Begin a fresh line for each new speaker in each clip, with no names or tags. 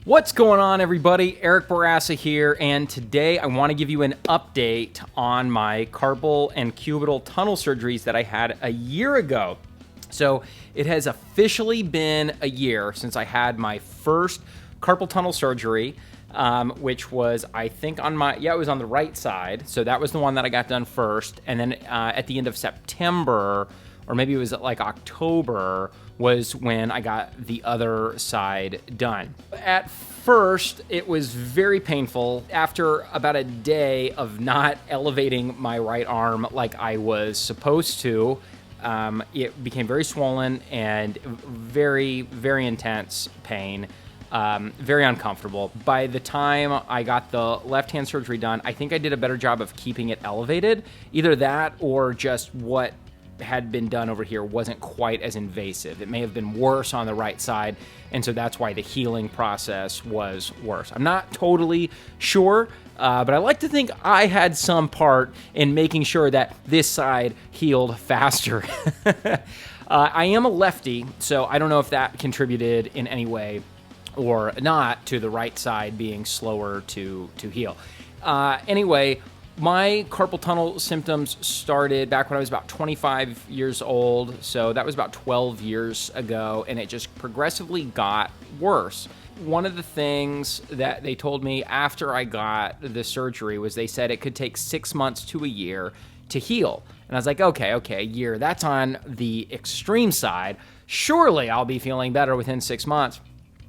What's going on, everybody? Eric Bourassa here, and today I want to give you an update on my carpal and cubital tunnel surgeries that I had a year ago. So it has officially been a year since I had my first carpal tunnel surgery, which was, I think, it was on the right side. So that was the one that I got done first. And then at the end of September, or maybe it was like October, was when I got the other side done. At first, it was very painful. After about a day of not elevating my right arm like I was supposed to, it became very swollen and very, very intense pain. Very uncomfortable. By the time I got the left-hand surgery done, I think I did a better job of keeping it elevated. Either that or just what had been done over here wasn't quite as invasive. It may have been worse on the right side, and so that's why the healing process was worse. I'm not totally sure, but I like to think I had some part in making sure that this side healed faster. I am a lefty, so I don't know if that contributed in any way or not to the right side being slower to heal. Anyway, my carpal tunnel symptoms started back when I was about 25 years old, so that was about 12 years ago, and it just progressively got worse. One of the things that they told me after I got the surgery was they said it could take 6 months to a year to heal. And I was like, okay, a year, that's on the extreme side. Surely I'll be feeling better within 6 months.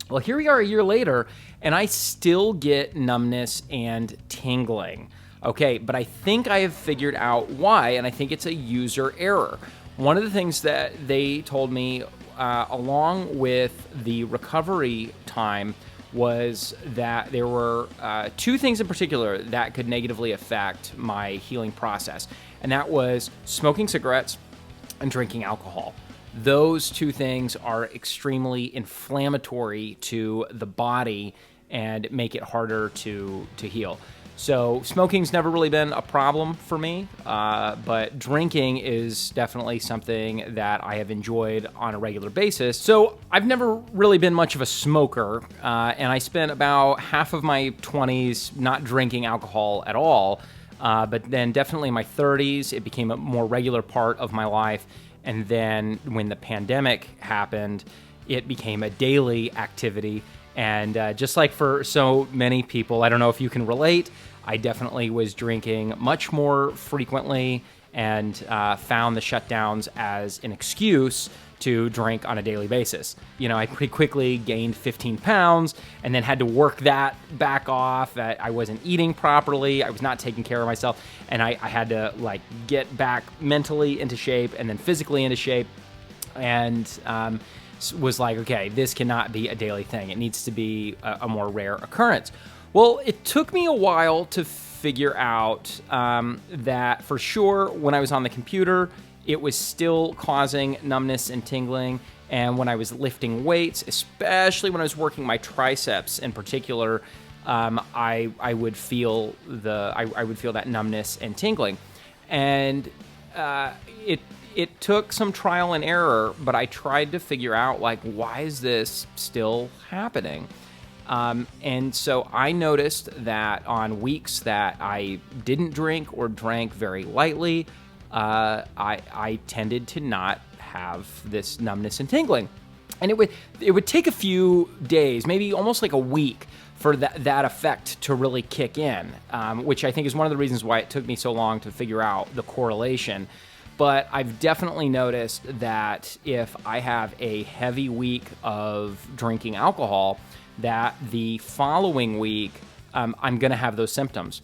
Well, here we are a year later, and I still get numbness and tingling. Okay, but I think I have figured out why, and I think it's a user error. One of the things that they told me, along with the recovery time, was that there were two things in particular that could negatively affect my healing process, and that was smoking cigarettes and drinking alcohol. Those two things are extremely inflammatory to the body and make it harder to heal. So smoking's never really been a problem for me, but drinking is definitely something that I have enjoyed on a regular basis. So I've never really been much of a smoker, and I spent about half of my 20s not drinking alcohol at all, but then definitely in my 30s, it became a more regular part of my life. And then when the pandemic happened, it became a daily activity. And just like for so many people, I don't know if you can relate, I definitely was drinking much more frequently and found the shutdowns as an excuse to drink on a daily basis. You know, I pretty quickly gained 15 pounds and then had to work that back off. I wasn't eating properly. I was not taking care of myself. And I had to like get back mentally into shape and then physically into shape. And was like, okay, this cannot be a daily thing. It needs to be a more rare occurrence. Well, it took me a while to figure out that for sure when I was on the computer, it was still causing numbness and tingling. And when I was lifting weights, especially when I was working my triceps in particular, I would feel that numbness and tingling. And it took some trial and error, but I tried to figure out, like, why is this still happening? And so I noticed that on weeks that I didn't drink or drank very lightly, I tended to not have this numbness and tingling. And it would take a few days, maybe almost like a week, for that effect to really kick in, which I think is one of the reasons why it took me so long to figure out the correlation. But I've definitely noticed that if I have a heavy week of drinking alcohol, that the following week, I'm going to have those symptoms.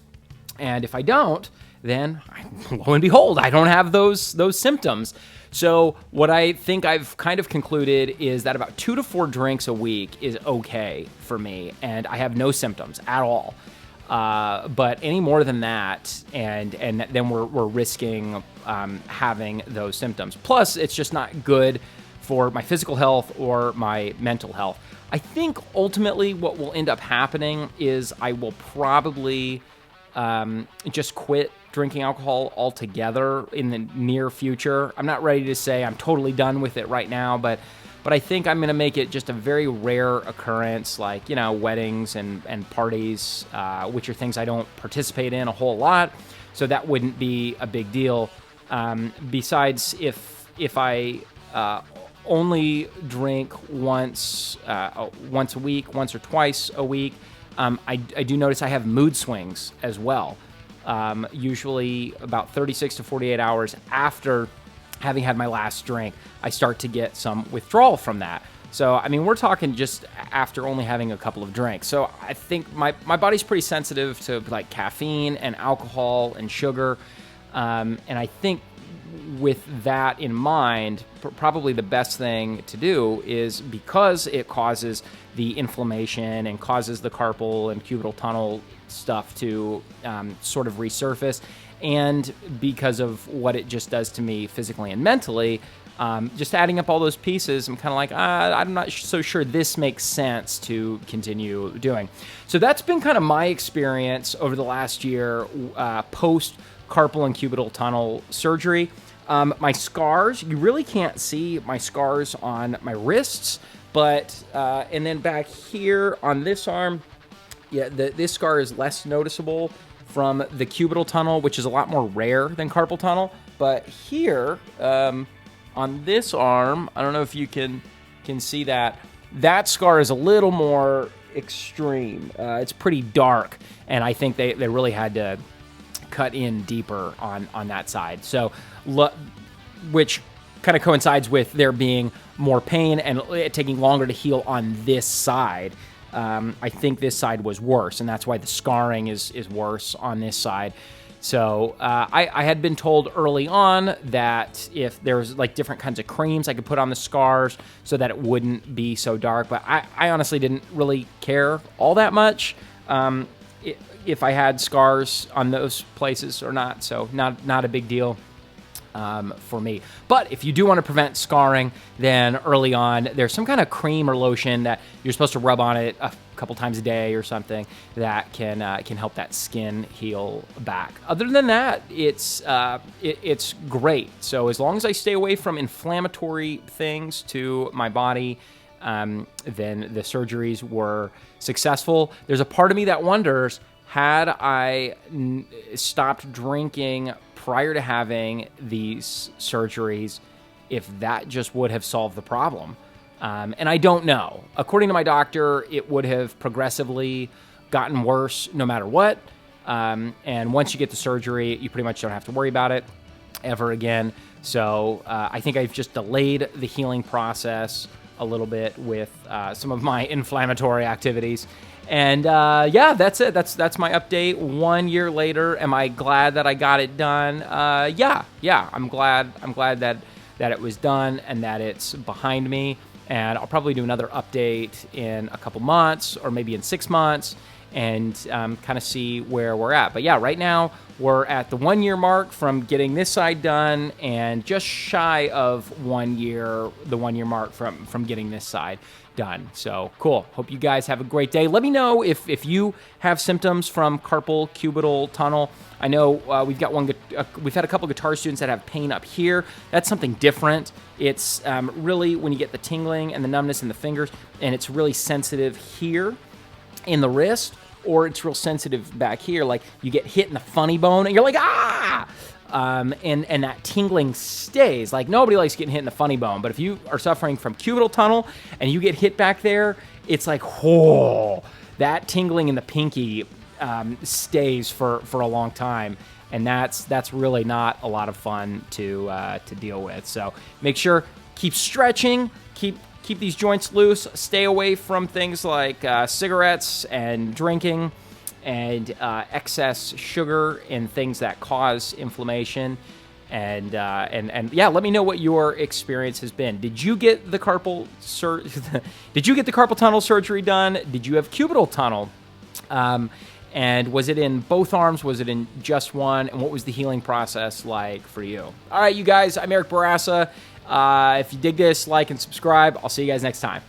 And if I don't, then lo and behold, I don't have those symptoms. So what I think I've kind of concluded is that about 2 to 4 drinks a week is okay for me, and I have no symptoms at all. But any more than that, and then we're risking having those symptoms. Plus, it's just not good for my physical health or my mental health. I think ultimately what will end up happening is I will probably just quit drinking alcohol altogether in the near future. I'm not ready to say I'm totally done with it right now, but but I think I'm going to make it just a very rare occurrence, like, you know, weddings and parties, which are things I don't participate in a whole lot. So that wouldn't be a big deal. Besides, if I only drink once a week, once or twice a week, I do notice I have mood swings as well. Usually about 36 to 48 hours after having had my last drink, I start to get some withdrawal from that. So, I mean, we're talking just after only having a couple of drinks. So I think my body's pretty sensitive to like caffeine and alcohol and sugar. And I think with that in mind, probably the best thing to do is, because it causes the inflammation and causes the carpal and cubital tunnel stuff to sort of resurface, and because of what it just does to me physically and mentally, just adding up all those pieces, I'm kind of like, I'm not so sure this makes sense to continue doing. So that's been kind of my experience over the last year post carpal and cubital tunnel surgery. My scars, you really can't see my scars on my wrists, but and then back here on this arm, yeah, this scar is less noticeable from the cubital tunnel, which is a lot more rare than carpal tunnel. But here, on this arm, I don't know if you can see that. That scar is a little more extreme. It's pretty dark, and I think they really had to cut in deeper on that side. So, which kind of coincides with there being more pain and it taking longer to heal on this side. I think this side was worse, and that's why the scarring is worse on this side. So I had been told early on that if there was like different kinds of creams I could put on the scars so that it wouldn't be so dark, but I honestly didn't really care all that much if I had scars on those places or not. So not a big deal for me. But if you do want to prevent scarring, then early on, there's some kind of cream or lotion that you're supposed to rub on it a couple times a day or something that can help that skin heal back. Other than that, it's great. So as long as I stay away from inflammatory things to my body, then the surgeries were successful. There's a part of me that wonders, had I stopped drinking prior to having these surgeries, if that just would have solved the problem. And I don't know. According to my doctor, it would have progressively gotten worse no matter what. And once you get the surgery, you pretty much don't have to worry about it ever again. So I think I've just delayed the healing process a little bit with some of my inflammatory activities. And yeah, that's it. That's my update. 1 year later, am I glad that I got it done? Yeah. I'm glad that it was done and that it's behind me. And I'll probably do another update in a couple months or maybe in 6 months and kind of see where we're at. But yeah, right now we're at the 1 year mark from getting this side done and just shy of 1 year, the 1 year mark from getting this side done. So cool. Hope you guys have a great day. Let me know if you have symptoms from carpal cubital tunnel. I know we've had a couple guitar students that have pain up here. That's something different. It's really when you get the tingling and the numbness in the fingers, and it's really sensitive here in the wrist, or it's real sensitive back here. Like you get hit in the funny bone and you're like, ah! And that tingling stays. Like nobody likes getting hit in the funny bone, but if you are suffering from cubital tunnel and you get hit back there, it's like, whoa, that tingling in the pinky stays for a long time. And that's really not a lot of fun to deal with. So make sure, keep stretching, keep these joints loose, stay away from things like cigarettes and drinking and excess sugar and things that cause inflammation. And yeah, let me know what your experience has been. Did you get the carpal tunnel surgery done? Did you have cubital tunnel? And was it in both arms? Was it in just one? And what was the healing process like for you? All right, you guys, I'm Eric Bourassa. If you dig this, like and subscribe. I'll see you guys next time.